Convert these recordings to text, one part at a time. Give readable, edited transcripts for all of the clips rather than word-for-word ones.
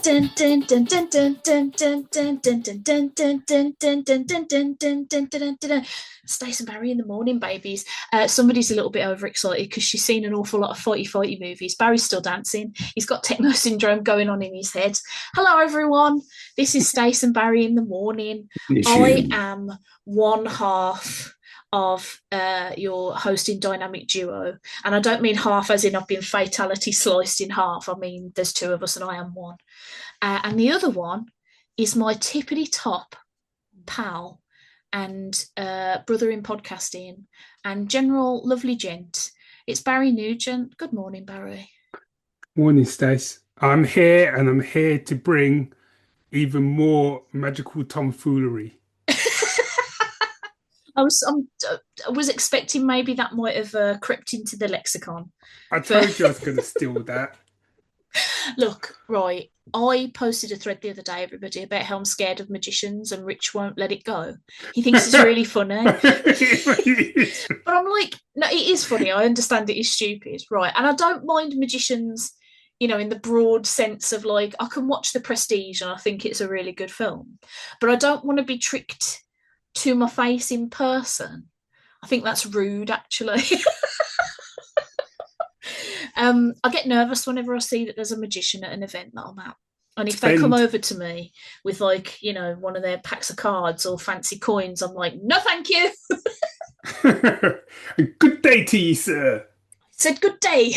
Stace and Barry in the morning, babies. Somebody's a little bit overexcited because she's seen an awful lot of fighty movies. Barry's still dancing. He's got techno syndrome going on in his head. Hello, everyone. This is Stace and Barry in the morning. I am one half of your hosting dynamic duo, and I don't mean half as in I've been fatality sliced in half. I mean there's two of us and I am one, and the other one is my tippity top pal and brother in podcasting and general lovely gent. It's Barry Nugent. Good morning, Barry. Morning, Stace. I'm here and I'm here to bring even more magical tomfoolery. I was expecting maybe that might have crept into the lexicon. I told you I was going to steal that. Look, right, I posted a thread the other day, everybody, about how I'm scared of magicians and Rich won't let it go. He thinks it's really funny. But I'm like, no, it is funny. I understand it is stupid, right? And I don't mind magicians, you know, in the broad sense of like, I can watch The Prestige and I think it's a really good film. But I don't want to be tricked to my face in person. I think that's rude, actually. I get nervous whenever I see that there's a magician at an event that I'm at. And if they come over to me with, like, you know, one of their packs of cards or fancy coins, I'm like, no, thank you. Good day to you, sir. Said good day.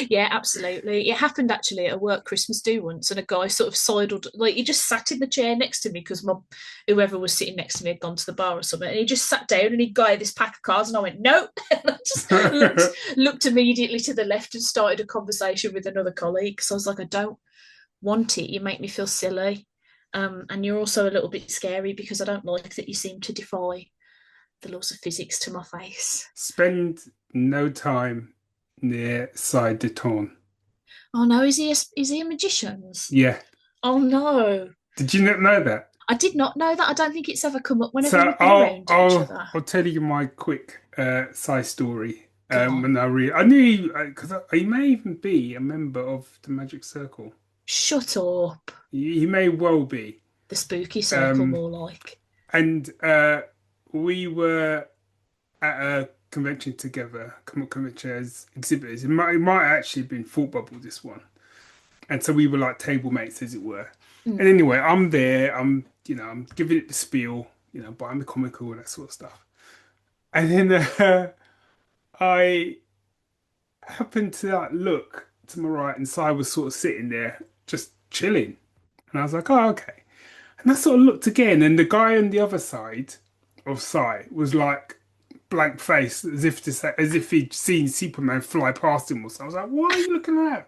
Yeah, absolutely. It happened actually at a work Christmas do once, and a guy sort of sidled, like he just sat in the chair next to me because whoever was sitting next to me had gone to the bar or something, and he just sat down and he got this pack of cards, and I went no. And I just looked immediately to the left and started a conversation with another colleague because I was like, I don't want it. You make me feel silly, and you're also a little bit scary because I don't like that you seem to defy the laws of physics to my face. Spend no time near Side de Ton. Oh no, is he a magician's? Yeah. Oh no. Did you not know that? I did not know that. I don't think it's ever come up whenever So we've been around each other. I'll tell you my quick side story. Come on. When I knew because he may even be a member of the Magic Circle. Shut up. He may well be. The spooky circle, more like. And we were at a convention together, convention as exhibitors. It might actually have been Thought Bubble, this one. And so we were like table mates, as it were. And anyway, I'm there, I'm giving it the spiel, buying the comic, all that sort of stuff. And then I happened to look to my right, and Si was sort of sitting there just chilling. And I was like, oh, okay. And I sort of looked again, and the guy on the other side of Si was like blank face, as if he'd seen Superman fly past him or something. I was like, why are you looking at that?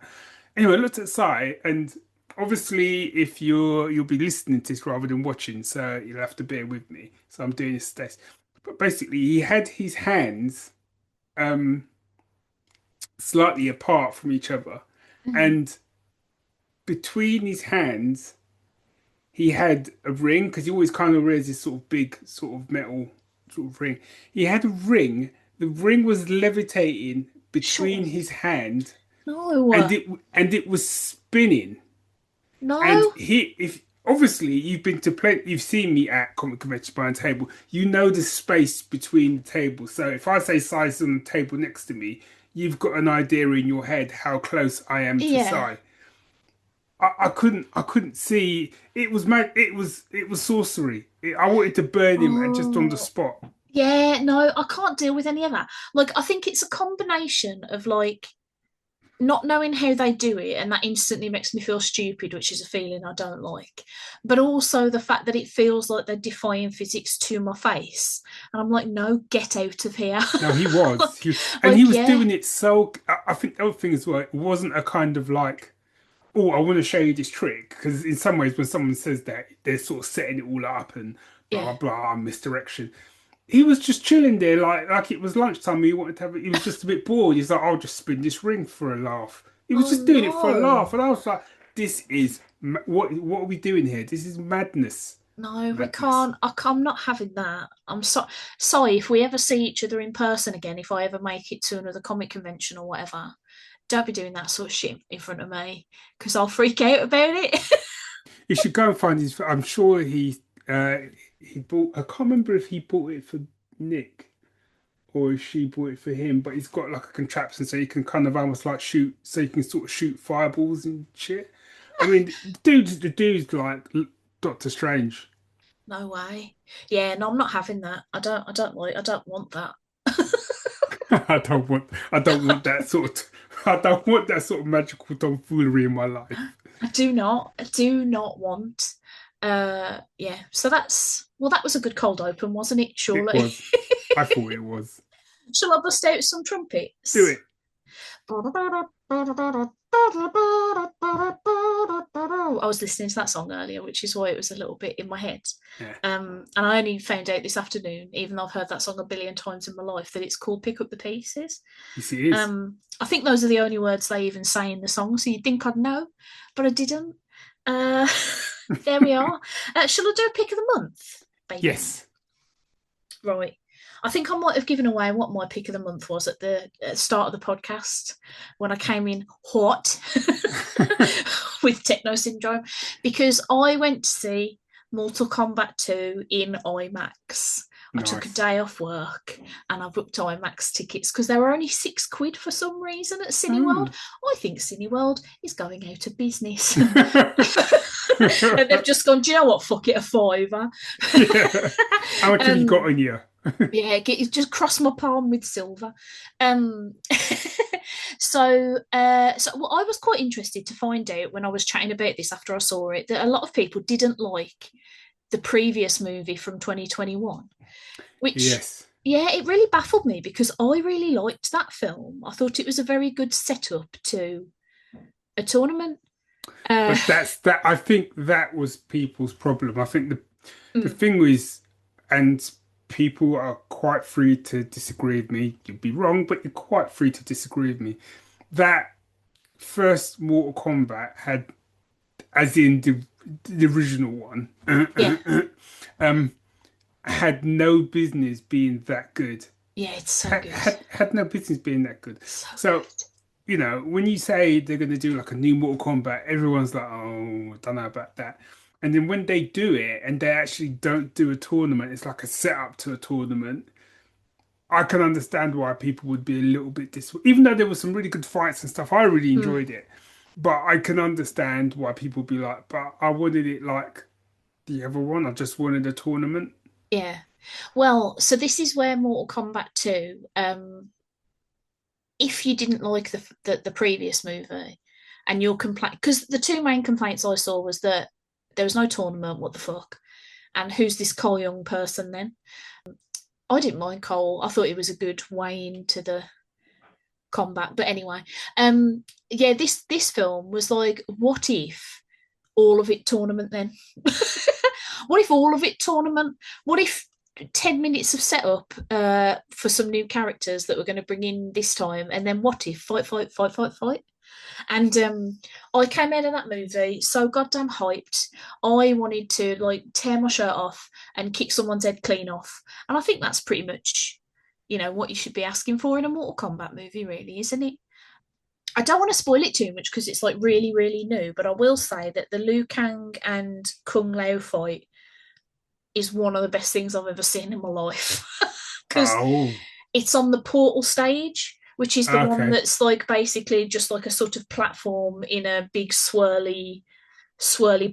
Anyway, I looked at Si, and obviously if you'll be listening to this rather than watching, so you'll have to bear with me. So I'm doing this test. But basically he had his hands slightly apart from each other. And between his hands he had a ring, because he always kind of wears this sort of big sort of metal sort of ring. He had a ring. The ring was levitating between his hand. No. And it was spinning. No. And if obviously you've seen me at comic conventions behind a table. You know the space between the tables. So if I say size on the table next to me, you've got an idea in your head how close I am to Si. I couldn't see. It was mad. It was sorcery. I wanted to burn him just on the spot. Yeah, no, I can't deal with any of that. Like, I think it's a combination of like not knowing how they do it, and that instantly makes me feel stupid, which is a feeling I don't like. But also the fact that it feels like they're defying physics to my face, and I'm like, no, get out of here. No, he was, he was doing it so. I think the other thing as well, it wasn't a kind of like, oh, I want to show you this trick, because in some ways when someone says that, they're sort of setting it all up and blah blah, misdirection. He was just chilling there like it was lunchtime. He wanted to he was just a bit bored. He's like, I'll just spin this ring for a laugh. He was just doing it for a laugh, and I was like, this is what are we doing here? This is madness. No, we can't. I'm not having that. I'm sorry if we ever see each other in person again, if I ever make it to another comic convention or whatever. Don't be doing that sort of shit in front of me because I'll freak out about it. You should go and find his. I'm sure uh he bought. I can't remember if he bought it for Nick or if she bought it for him, but he's got like a contraption so you can kind of almost like shoot, so you can sort of shoot fireballs and shit. I mean, the dude's like Doctor Strange. No way. Yeah, no, I'm not having that. I don't want that. I don't want that sort of, I don't want that sort of magical tomfoolery in my life. I do not want. Yeah. So that was a good cold open, wasn't it? It Surely. was. I thought it was. Shall I bust out some Do trumpets? it. I was listening to that song earlier, which is why it was a little bit in my head. Yeah. And I only found out this afternoon, even though I've heard that song a billion times in my life, that it's called Pick Up the Pieces. Yes, it is. I think those are the only words they even say in the song, so you'd think I'd know, but I didn't. Uh, there we are. Shall I do a pick of the month, baby? Yes. Right. I think I might have given away what my pick of the month was at the start of the podcast when I came in hot with techno syndrome because I went to see Mortal Kombat 2 in IMAX. I took a Nice. day off work and I booked IMAX tickets because they were only £6 for some reason at Cineworld. Mm. I think Cineworld is going out of business. Yeah. And they've just gone, do you know what? Fuck it, a fiver. How much have you got in you? Yeah, just cross my palm with silver. Um, so well, I was quite interested to find out when I was chatting about this after I saw it that a lot of people didn't like the previous movie from 2021, which Yes. yeah, it really baffled me because I really liked that film. I thought it was a very good setup to a tournament. But that's that. I think that was people's problem. I think the Mm, thing was, and people are quite free to disagree with me. You'd be wrong, but you're quite free to disagree with me. That first Mortal Kombat had, as in the original one, yeah, um, had no business being that good. yeah, it's so Had, good, had no business being that good. so So, good. when you say they're going to do like a new Mortal Kombat, everyone's like, oh, I don't know about that. And then when they do it and they actually don't do a tournament, it's like a setup to a tournament. I can understand why people would be a little bit even though there were some really good fights and stuff, I really Mm, enjoyed it. But I can understand why people would be like, but I wanted it like the other one. I just wanted a tournament. yeah. Well, so this is where Mortal Kombat 2, if you didn't like the previous movie and your complaint, because the two main complaints I saw was that there was no tournament, what the fuck, and who's this Cole Young person then? I didn't mind Cole. I thought it was a good way into the combat. But anyway, yeah, this film was like, what if all of it tournament then? What if all of it tournament? What if 10 minutes of setup for some new characters that we're going to bring in this time, and then what if fight, fight, fight, fight, fight? And I came out of that movie so goddamn hyped. I wanted to like tear my shirt off and kick someone's head clean off. And I think that's pretty much, what you should be asking for in a Mortal Kombat movie, really, isn't it? I don't want to spoil it too much because it's like really, really new, but I will say that the Liu Kang and Kung Lao fight is one of the best things I've ever seen in my life. Because Oh, it's on the portal stage, which is the one okay. that's like basically just like a sort of platform in a big swirly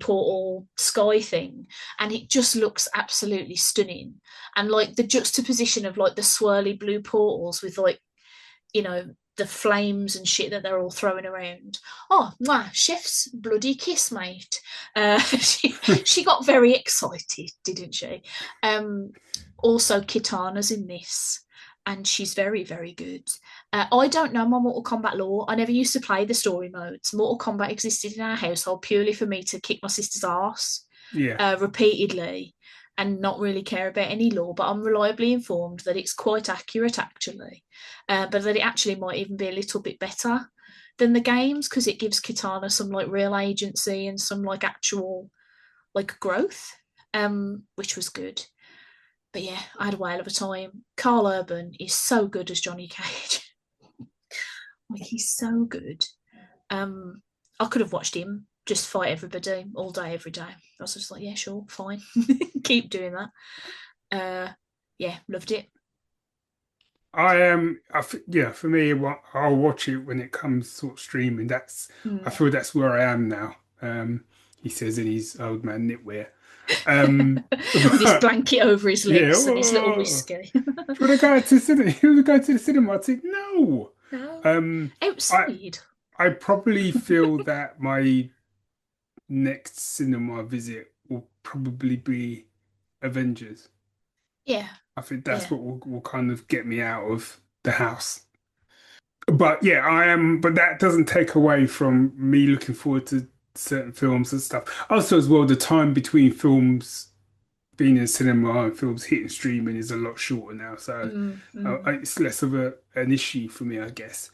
portal sky thing, and it just looks absolutely stunning. And like the juxtaposition of like the swirly blue portals with like you know the flames and shit that they're all throwing around. Oh, mwah, chef's bloody kiss, mate. She got very excited, didn't she? Um, Also, Kitana's in this, and she's very, very good. I don't know my Mortal Kombat lore. I never used to play the story modes. Mortal Kombat existed in our household purely for me to kick my sister's ass Yeah. repeatedly and not really care about any lore, but I'm reliably informed that it's quite accurate actually, but that it actually might even be a little bit better than the games because it gives Kitana some like real agency and some like actual like growth, which was good. But yeah, I had a whale of a time. Carl Urban is so good as Johnny Cage. Like he's so good. Um, I could have watched him just fight everybody all day, every day. I was just like, yeah, sure, fine, keep doing that. Yeah, loved it. I am, yeah, for me, I'll watch it when it comes sort of streaming. I Mm. feel that's where I am now. He says in his old man knitwear. Um, With his but blanket over his yeah, legs and his little oh, whiskey. do you want to go to the cinema? You want to go to the cinema? I'd say no. No, Um, I outside. I probably feel that my next cinema visit will probably be Avengers. Yeah, I think that's yeah, what will kind of get me out of the house. But yeah, I am. But that doesn't take away from me looking forward to certain films and stuff. Also, as well, the time between films being in cinema and films hitting streaming is a lot shorter now, so mm. it's less of an issue for me, I guess.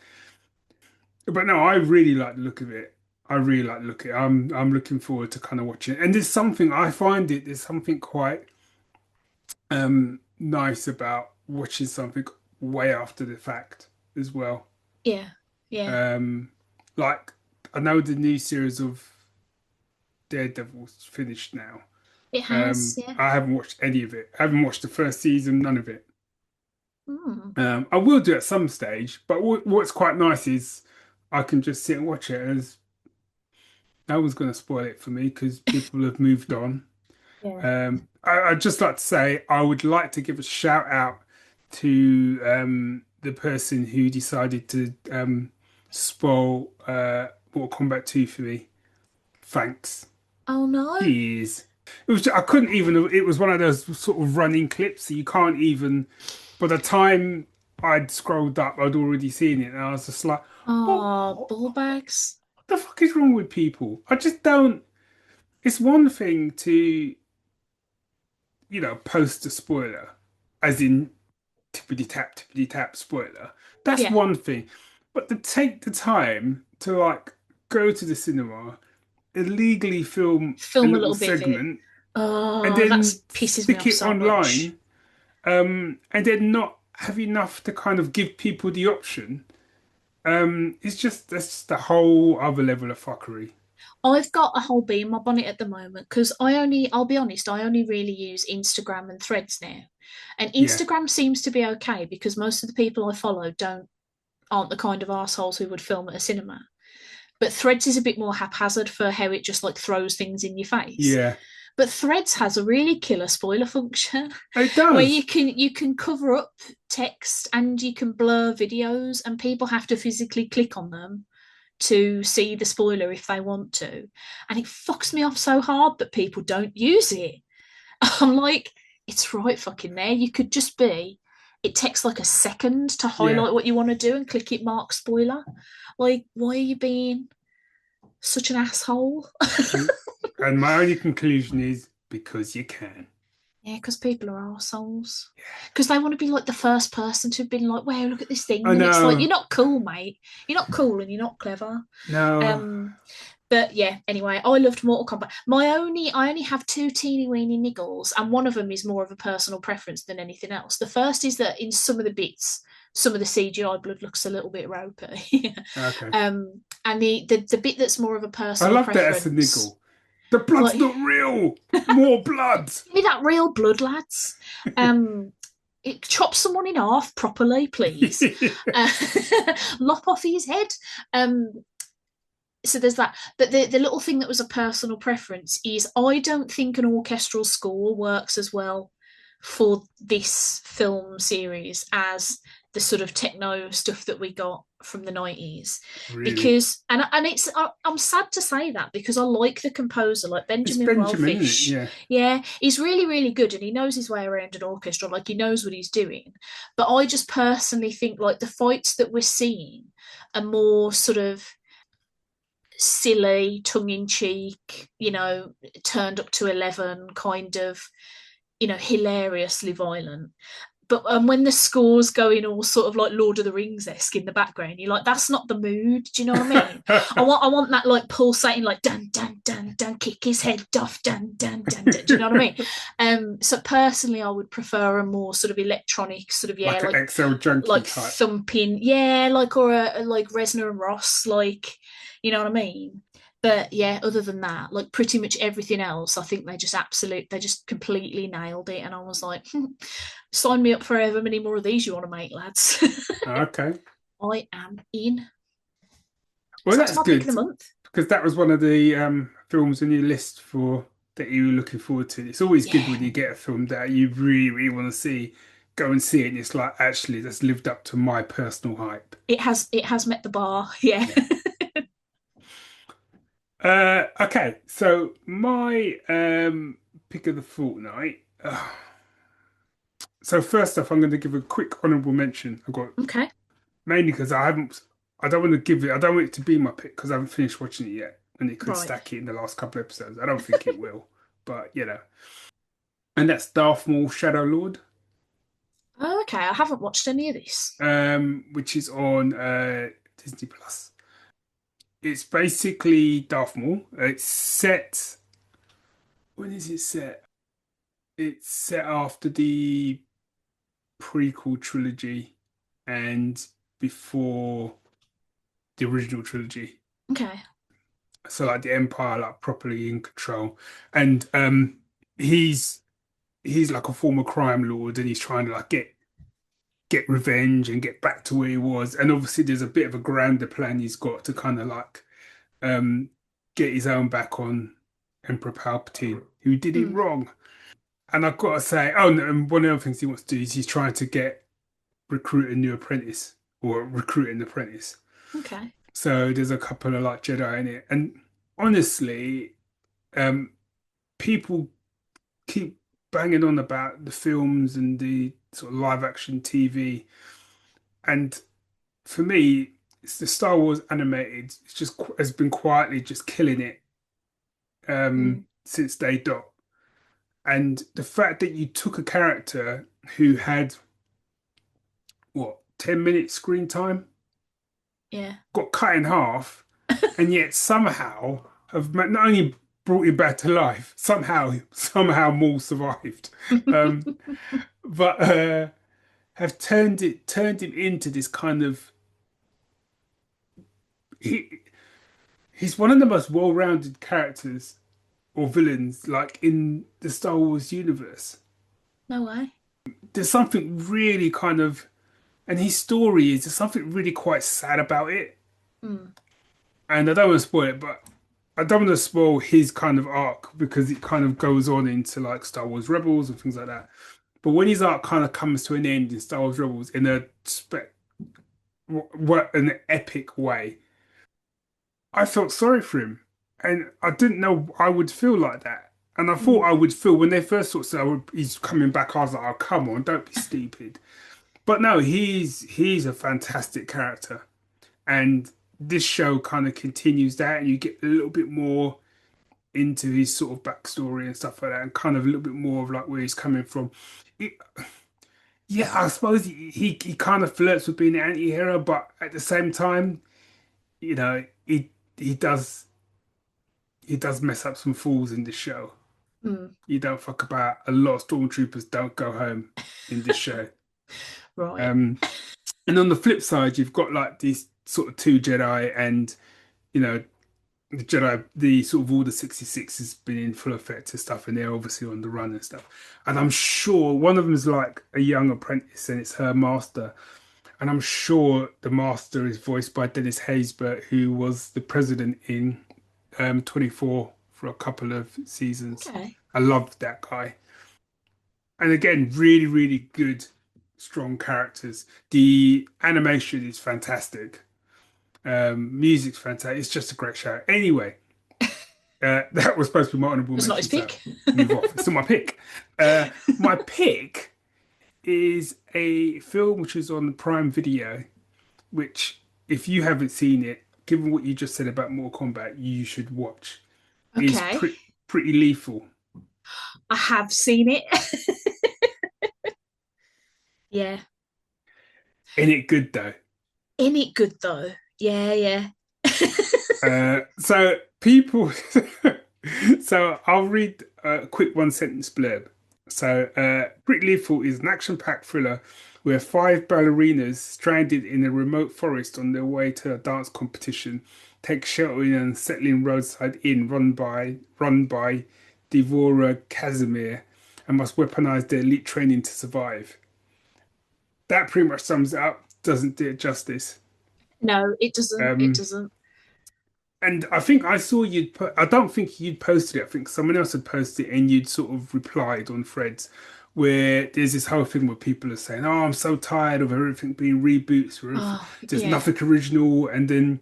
But no, I really like the look of it. I really like the look of it. I'm looking forward to kind of watching it. And there's something quite nice about watching something way after the fact as well. Yeah, yeah. Um, like I know the new series of Daredevil's finished now. It has, yeah. I haven't watched any of it. I haven't watched the first season, none of it. Mm. I will do at some stage, but what's quite nice is I can just sit and watch it, as no one's going to spoil it for me because people have moved on. Yeah. I'd just like to say I would like to give a shout out to the person who decided to spoil Mortal Kombat 2 for me. Thanks. Oh no. Jeez. I couldn't even, it was one of those sort of running clips, so you can't even, by the time I'd scrolled up, I'd already seen it, and I was just like, Oh, what ball bags. the fuck is wrong with people? I just don't, it's one thing to, post a spoiler, as in tippity tap spoiler. That's Yeah. one thing. But to take the time to like go to the cinema, illegally film a Film a little little bit of it. segment, and Oh, that then pisses me stick off it so much. online, and then not have enough to kind of give people the option, that's just a whole other level of fuckery. I've got a whole bee in my bonnet at the moment because I'll be honest, I only really use Instagram and Threads now. And Yeah, Instagram seems to be okay because most of the people I follow aren't the kind of assholes who would film at a cinema. But Threads is a bit more haphazard for how it just like throws things in your face. yeah, But Threads has a really killer spoiler function it where does. you can cover up text and you can blur videos and people have to physically click on them to see the spoiler if they want to. And it fucks me off so hard that people don't use it. I'm like, it's right fucking there. You could just be, it takes like a second to Yeah. highlight what you want to do and click it mark spoiler. Like, why are you being such an asshole? And, and my only conclusion is because you can. Yeah, because people are assholes. Because they want to be like the first person to have been like, wow, look at this thing. I And it's like, you're know. not cool, mate. You're not cool and you're not clever. No. Um, but yeah, anyway, I loved Mortal Kombat. I only have two teeny weeny niggles, and one of them is more of a personal preference than anything else. The first is that in some of the bits, some of the CGI blood looks a little bit ropey. Okay. And the bit that's more of a I personal love that as a preference, niggle. The blood's like not real. More blood. give me that real blood, lads. Um, it chop someone in half properly, please. Uh, lop off his head. So there's that. But the little thing that was a personal preference is I don't think an orchestral score works as well for this film series as the sort of techno stuff that we got from the 90s Really. because and it's I'm sad to say that because I like the composer like It's Benjamin Benjamin, isn't it? Wellfish. Yeah. Yeah, he's really good and he knows his way around an orchestra, like he knows what he's doing. But I just personally think like the fights that we're seeing are more sort of silly, tongue in cheek, turned up to 11, kind of, hilariously violent. but when the score's going all sort of like Lord of the Rings esque in the background, you're like, that's not the mood. Do you know what I mean? I want that like pulsating, like dun dun dun dun, kick his head off, dun dun dun dun. Do you know what I mean? So personally, I would prefer a more sort of electronic, sort of Like an like Excel junkie type. thumping, yeah, like or a like Reznor and Ross, like you know what I mean. But yeah, other than that, like pretty much everything else, I think they just completely nailed it. And I was like, sign me up for however many more of these you want to make, lads. Okay. I am in. Well, So that's that's my pick of good the month. because that was one of the films on your list for that you were looking forward to. It's always good when Yeah, you get a film that you really, really want to see, go and see it, and it's like actually that's lived up to my personal hype. it has met the bar. Yeah. Yeah. Okay, so my pick of the fortnight. So first off, I'm going to give a quick honourable mention. I've got Okay. mainly because I don't want to give it, I don't want it to be my pick because I haven't finished watching it yet, and it could Right. stack it in the last couple of episodes. I don't think it will, but you know. And that's Darth Maul Shadow Lord, Oh, okay. I haven't watched any of this. which is on Disney Plus. It's basically Darth Maul. It's set. When is it set? It's set after the prequel trilogy and before the original trilogy. Okay. So like the Empire like properly in control. And he's he's like a former crime lord and he's trying to like get revenge and get back to where he was. And obviously there's a bit of a grander plan he's got to kind of like um get his own back on Emperor Palpatine, who did it Mm, wrong. And I've got to say, oh no, and one of the other things he wants to do is he's trying to get recruit a new apprentice or recruit an apprentice. okay. So there's a couple of like Jedi in it. And honestly, um, people keep banging on about the films and the sort of live action TV. And for me, it's the Star Wars animated. It's just has been quietly just killing it Mm, since day dot. And the fact that you took a character who had what 10 minutes screen time, yeah. got cut in half, and yet somehow have not only brought him back to life, somehow Maul survived, um, but have turned him into this kind of he he's one of the most well-rounded characters or villains like in the Star Wars universe. No way. There's something really kind of and his story is there's something really quite sad about it. Mm, And I don't want to spoil it, but I don't want to spoil his kind of arc because it kind of goes on into like Star Wars Rebels and things like that. But when his arc kind of comes to an end in Star Wars Rebels in a what an epic way, I felt sorry for him, and I didn't know I would feel like that. And I thought mm, I would feel when they first sort of said, "Oh, he's coming back." I was like, "Oh, come on, don't be stupid." But no, he's a fantastic character, and this show kind of continues that, and you get a little bit more into his sort of backstory and stuff like that, and kind of a little bit more of like where he's coming from. It, yeah, I suppose he kind of flirts with being an anti-hero, but at the same time, you know, he does he does mess up some fools in this show. mm. You don't fuck about a lot of stormtroopers don't go home in this show. Right. Um, and on the flip side, you've got like these sort of two Jedi, and you know the Jedi, the sort of Order 66 has been in full effect and stuff, and they're obviously on the run and stuff. And I'm sure one of them is like a young apprentice, and it's her master. And I'm sure the master is voiced by Dennis Haysbert, who was the president in 24 for a couple of seasons. Okay. I loved that guy. And again, really, really good, strong characters. The animation is fantastic. Music's fantastic. It's just a great show. Anyway, that was supposed to be my honorable It's not his mention, so pick. move off. It's not my pick. My pick is a film which is on Prime Video, which, if you haven't seen it, given what you just said about Mortal Kombat, you should watch. Is Okay. pretty lethal. I have seen it. Yeah. Ain't it good though? Ain't it good though? Yeah, yeah. So people, so I'll read a quick one sentence blurb. So, Brick Lethal is an action-packed thriller where five ballerinas stranded in a remote forest on their way to a dance competition take shelter in an unsettling roadside inn run by Devora Casimir and must weaponize their elite training to survive. That pretty much sums it up. Doesn't do it justice. No, it doesn't. It Um, doesn't. And I think I saw you'd put, I don't think you'd posted it. I think someone else had posted it and you'd sort of replied on threads where there's this whole thing where people are saying, "Oh, I'm so tired of everything being reboots or everything. Oh, There's yeah. nothing original." And then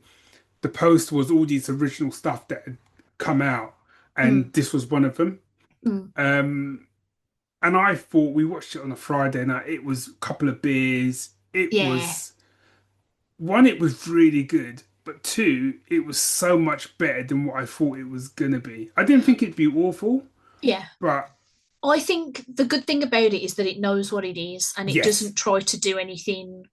the post was all these original stuff that had come out, and Mm, this was one of them. mm, Um, and I thought we watched it on a Friday night. It was a couple of beers. It yeah. was one, it was really good, but two, it was so much better than what I thought it was gonna be. I didn't think it'd be awful, Yeah. but I think the good thing about it is that it knows what it is and it yes, doesn't try to do anything,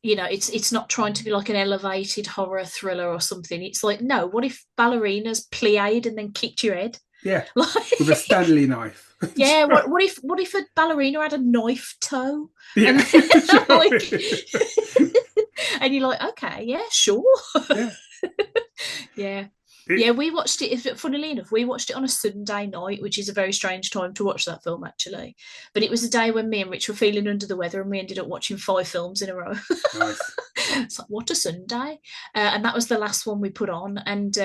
it's not trying to be like an elevated horror thriller or something. It's like, no, what if ballerinas plied and then kicked your head? yeah, Like, with a Stanley knife. yeah, what if a ballerina had a knife toe? Yeah, And like sure. and you're like, okay, yeah, sure. Yeah, Yeah. it, Yeah, we watched it. If funnily enough, we watched it on a Sunday night, which is a very strange time to watch that film, actually. But it was a day when me and Rich were feeling under the weather, and we ended up watching 5 films in a row. nice. It's like what a Sunday, and that was the last one we put on. And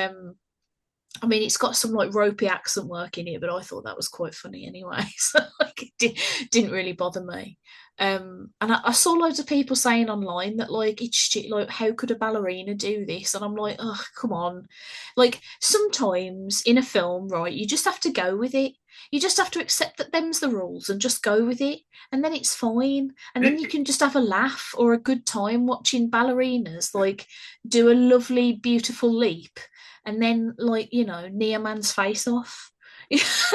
I mean, it's got some like ropey accent work in it, but I thought that was quite funny anyway. So like, didn't really bother me. And I saw loads of people saying online that like like how could a ballerina do this? And I'm like, oh come on, like sometimes in a film, right? You just have to go with it. You just have to accept that them's the rules and just go with it, and then it's fine. And then you It, can just have a laugh or a good time watching ballerinas like do a lovely, beautiful leap and then like Neoman's face off.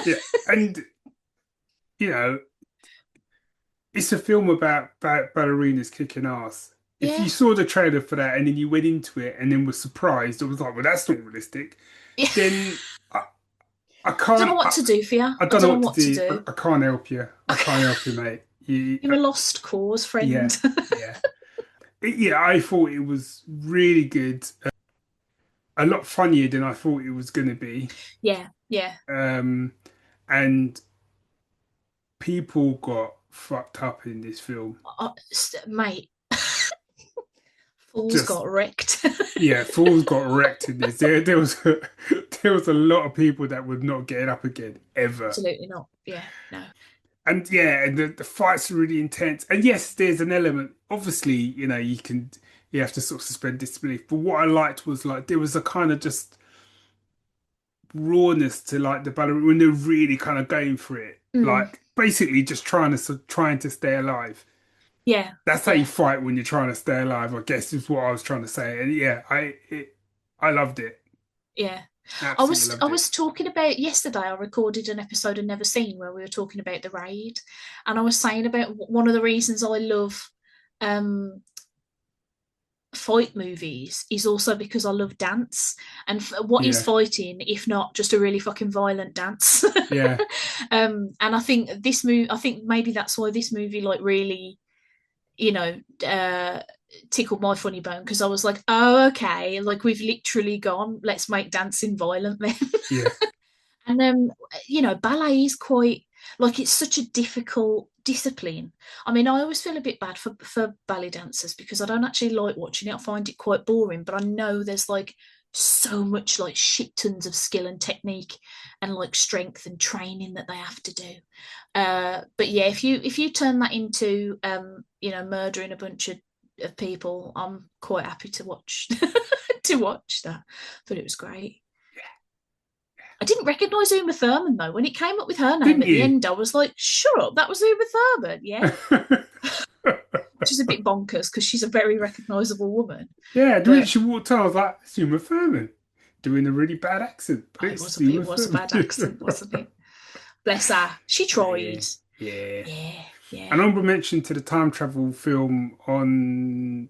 yeah, and you know, it's a film about ballerinas kicking ass. If you Yeah, saw the trailer for that and then you went into it and then was surprised, it was like, well, that's not realistic. yeah. Then I I don't know can't. what to do for you. I I don't know don't know what to what to do. do. I can't help you. I can't help you, mate. You're a lost cause, Yeah, friend. yeah, yeah. I thought it was really good. A lot funnier than I thought it was going to be. Yeah, yeah. Um, and people got fucked up in this film. Mate, fools Just got wrecked. yeah, fools got wrecked in this. There was there was a lot of people that would not get up again ever. Absolutely not. Yeah, no. And yeah, and the fights are really intense. And yes, there's an element. Obviously, you have to sort of suspend disbelief. But what I liked was like there was a kind of just rawness to like the battle when they're really kind of going for it. Mm, Like basically just trying to stay alive. yeah, That's how you yeah, fight when you're trying to stay alive, I guess is what I was trying to say. And yeah, I loved it. yeah. I Absolutely was I loved it. was talking about yesterday. I recorded an episode of Never Seen where we were talking about the raid, and I was saying about one of the reasons I love um fight movies is also because I love dance. And what is Yeah. fighting if not just a really fucking violent dance? Yeah. And I think maybe that's why this movie like really, you know, uh, tickled my funny bone because I was like, oh, okay, like we've literally gone, let's make dancing violent then. Yeah. And ballet is quite like it's such a difficult discipline. I mean, I always feel a bit bad for ballet dancers because I don't actually like watching it. I find it quite boring, but I know there's like so much like shit tons of skill and technique and like strength and training that they have to do. But yeah, if you turn that into murdering a bunch of people, I'm quite happy to watch to watch that. But it was great. I didn't recognise Uma Thurman though. When it came up with her name Didn't at the you? end, I was like, "Shut up, that was Uma Thurman." Yeah, which is a bit bonkers because she's a very recognisable woman. Yeah, the minute But she walked on, I was like, it's Uma Thurman doing a really bad accent, but oh, it's it Uma was a Thurman. bad accent, wasn't it? Bless her. She Yeah, tried. yeah. Yeah. An Yeah. honorable mention to the time travel film on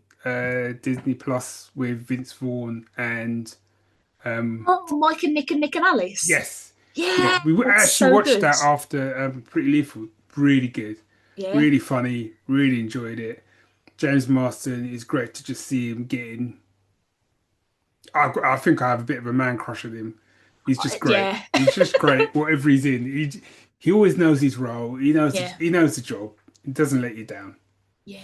Disney Plus with Vince Vaughn and um, Oh, Mike and Nick and Nick and Alice. yes, yeah, Yeah, we it's actually so watched good. that after Pretty Lethal. Really good, Yeah. really funny, really enjoyed it. James Marsden is great to just see him getting. I think I have a bit of a man crush on him. He's just great. Yeah. He's just great. Whatever he's in, he always knows his role. Yeah. He knows the job. He doesn't let you down. Yeah.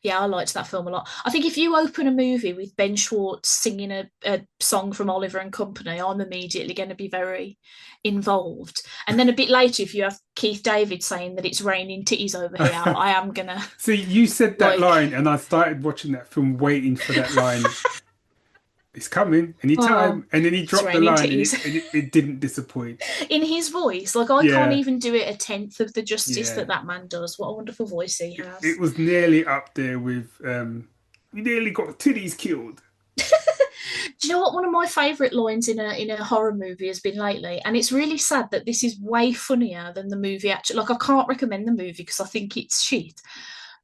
Yeah, I liked that film a lot. I think if you open a movie with Ben Schwartz singing a song from Oliver and Company, I'm immediately going to be very involved. And then a bit later, if you have Keith David saying that it's raining titties over here, I am going to, See, you said that like, line, and I started watching that film waiting for that line. It's coming oh, anytime, and then he it's dropped the raining line, and titties. it didn't disappoint. In his voice, like, I can't Yeah, even do it a tenth of the justice yeah. that that man does. What a wonderful voice he It has. was nearly up there with we nearly got titties killed. Do you know what one of my favourite lines in a horror movie has been lately? And it's really sad that this is way funnier than the movie actually. Like I can't recommend the movie because I think it's shit.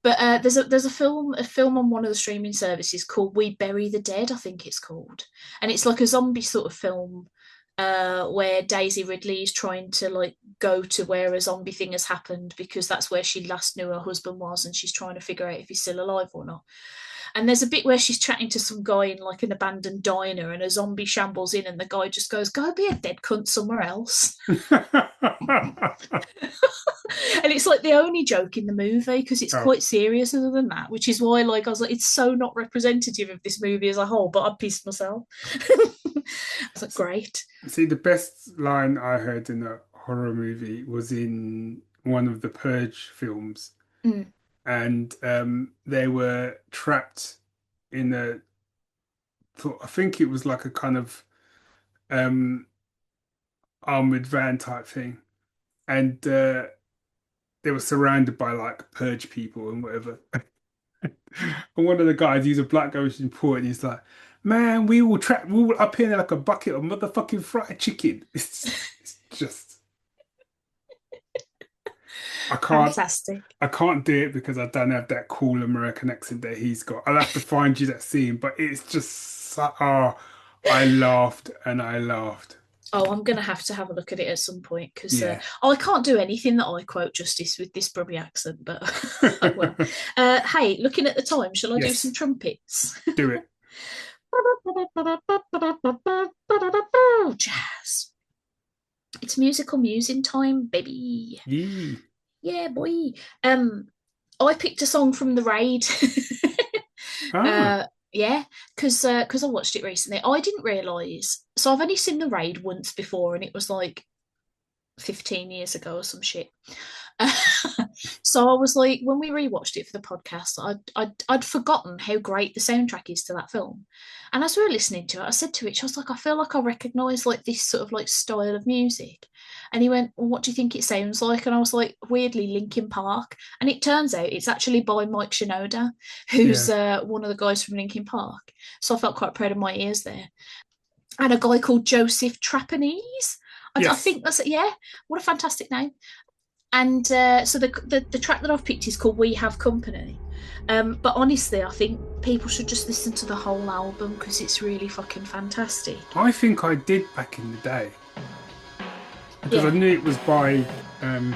But there's a film on one of the streaming services called We Bury the Dead, I think it's called, and it's like a zombie sort of film, where Daisy Ridley is trying to like go to where a zombie thing has happened because that's where she last knew her husband was, and she's trying to figure out if he's still alive or not. And there's a bit where she's chatting to some guy in like an abandoned diner, and a zombie shambles in, and the guy just goes, "Go be a dead cunt somewhere else." And it's like the only joke in the movie because it's Oh, quite serious other than that, which is why like I was like, it's so not representative of this movie as a whole. But I pissed myself. I was like, great. see, the best line I heard in a horror movie was in one of the Purge films, Mm. and they were trapped in I think it was like a kind of um, armored van type thing, and they were surrounded by like Purge people and whatever. And one of the guys, he's a black guy, which is important. He's like, "Man, we will up here like a bucket of motherfucking fried chicken." It's just, I can't. Fantastic. I can't do it because I don't have that cool American accent that he's got. I'll have to find you that scene, but it's just oh, I laughed and I laughed. Oh, I'm gonna have to have a look at it at some point because Yeah. I can't do anything that I quote justice with this Brummy accent, but I will. Hey, looking at the time, shall I do some Yes, trumpets? do it. Jazz. It's musical musing time, baby. Yee. Yeah, boy. Um, I picked a song from the raid. Ah, uh, yeah, because I watched it recently. I didn't realise. So I've only seen the raid once before, and it was like 15 years ago or some shit. So I was like, when we rewatched it for the podcast, I'd forgotten how great the soundtrack is to that film. And as we were listening to it, I said to Rich, I was like, I feel like I recognise like this sort of like style of music. And he went, well, what do you think it sounds like? And I was like, weirdly, Linkin Park. And it turns out it's actually by Mike Shinoda, who's yeah. one of the guys from Linkin Park. So I felt quite proud of my ears there. And a guy called Joseph Trapanese. I Yes. think that's it. Yeah, what a fantastic name. And so the track that I've picked is called "We Have Company." But honestly, I think people should just listen to the whole album because it's really fucking fantastic. I think I did back in the day because I Yeah, knew it was by um,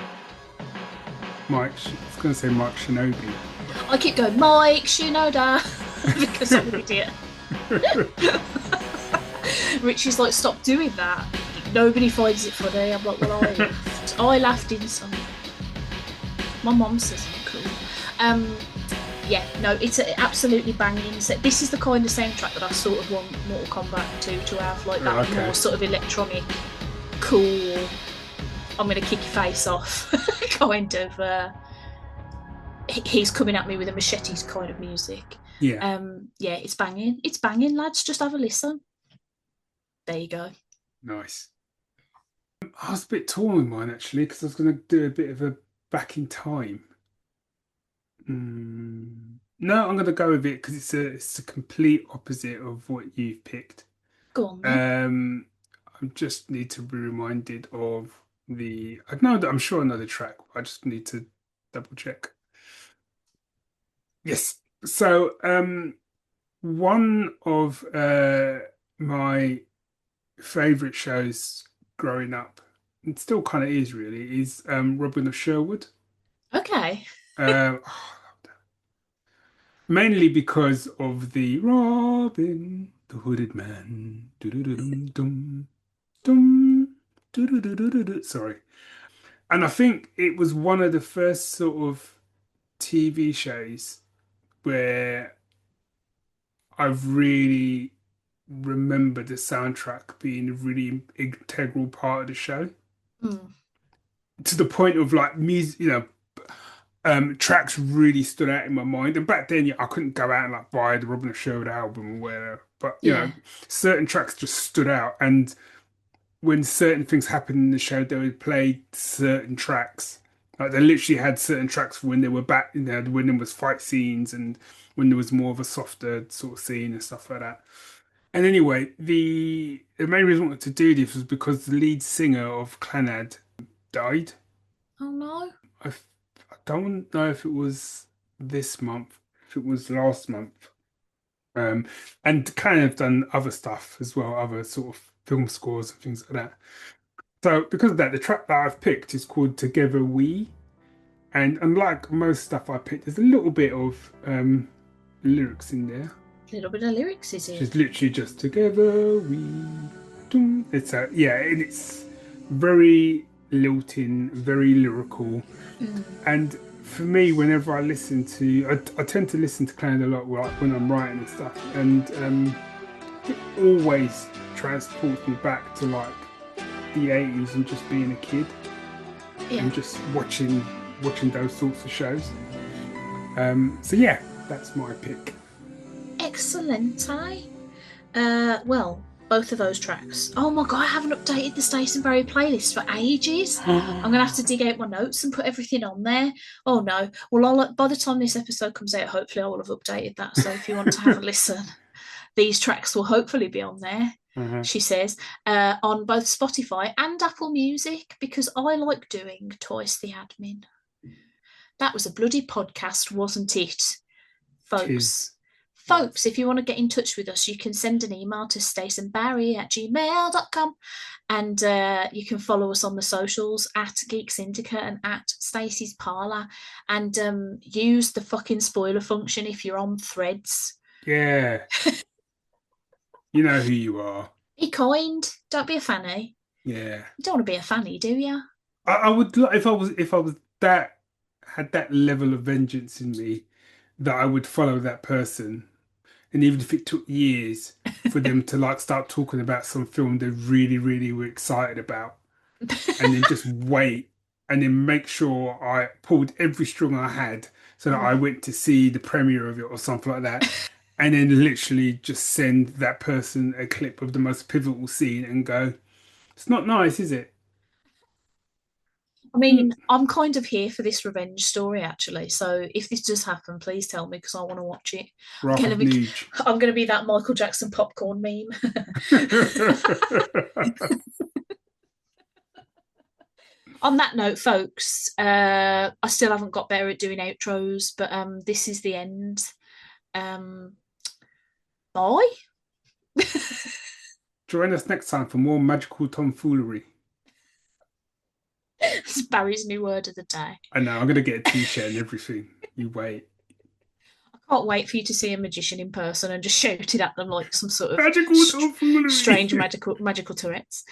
I was going to say Mike Shinobi. I keep going Mike Shinoda because I'm an idiot. Richie's like, stop doing that. Nobody finds it funny. I'm like, well, I laughed. I laughed inside. My mom says I'm cool. Um, yeah, no, it's absolutely banging. So this is the kind of soundtrack that I sort of want Mortal Kombat to have, like that Okay. more sort of electronic, cool. I'm gonna kick your face off, kind of. He's coming at me with a machete's kind of music. Yeah. Yeah, it's banging. It's banging, lads. Just have a listen. There you go. Nice. I was a bit torn with mine actually because I was going to do a bit of a back in time. No, I'm going to go with it because it's a complete opposite of what you've picked. Go on then. I just need to be reminded of I know that I'm sure I know the track. I just need to double check. Yes. So, one of my favorite shows growing up, and still kind of is really, is Robin of Sherwood. Okay. Uh, Mainly because of the Robin, the Hooded Man. Dum, dum, dum, sorry. And I think it was one of the first sort of TV shows where I've really remembered the soundtrack being a really integral part of the show. Mm. To the point of like music, tracks really stood out in my mind. And back then, yeah, I couldn't go out and like buy the Robin of Sherwood album or whatever. But Yeah. certain tracks just stood out. And when certain things happened in the show, they would play certain tracks. Like they literally had certain tracks for when they were back, when there was fight scenes and when there was more of a softer sort of scene and stuff like that. And anyway, the main reason I wanted to do this was because the lead singer of Clannad died. Oh no. I don't know if it was this month, if it was last month. Um, and kind of done other stuff as well, other sort of film scores and things like that. So because of that, the track that I've picked is called Together We. And unlike most stuff I picked, there's a little bit of lyrics in there. A little bit of lyrics, is it? She's literally just Together We. It's and it's very lilting, very lyrical. And for me, whenever I listen to, I tend to listen to Clan a lot like when I'm writing and stuff, and it always transports me back to like the 80s and just being a kid and just watching those sorts of shows. So yeah, that's my pick. Excellent, well, both of those tracks. Oh my god, I haven't updated the Stace and Barry playlist for ages. I'm gonna have to dig out my notes and put everything on there. Oh no. Well, by the time this episode comes out, hopefully I will have updated that. So if you want to have a listen, these tracks will hopefully be on there. She says, on both Spotify and Apple Music, because I like doing Twice the Admin. That was a bloody podcast, wasn't it, folks? Folks, if you want to get in touch with us, you can send an email to staceandbarry@gmail.com, and you can follow us on the socials at Geek Syndicate and at Stacey's Parlour, and use the fucking spoiler function if you're on Threads. Yeah. You know who you are. Be kind. Don't be a fanny. Yeah. You don't want to be a fanny, do you? I would if I was that had that level of vengeance in me that I would follow that person. And even if it took years for them to like start talking about some film they really, really were excited about, and then just wait and then make sure I pulled every string I had so that I went to see the premiere of it or something like that, and then literally just send that person a clip of the most pivotal scene and go, it's not nice, is it? I mean, I'm kind of here for this revenge story, actually. So if this does happen, please tell me because I want to watch it. I'm going to be that Michael Jackson popcorn meme. On that note, folks, I still haven't got better at doing outros, but this is the end. Bye. Join us next time for more magical tomfoolery. It's Barry's new word of the day. I know, I'm going to get a t-shirt and everything. You wait. I can't wait for you to see a magician in person and just shout it at them like some sort of magical tomfoolery. Strange magical Tourette's.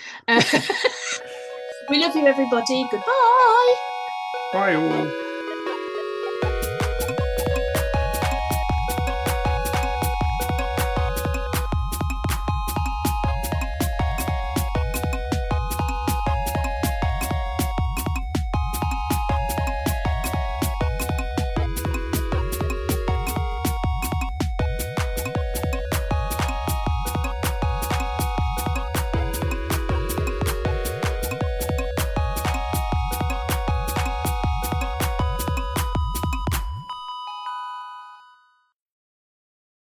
We love you, everybody. Goodbye. Bye all.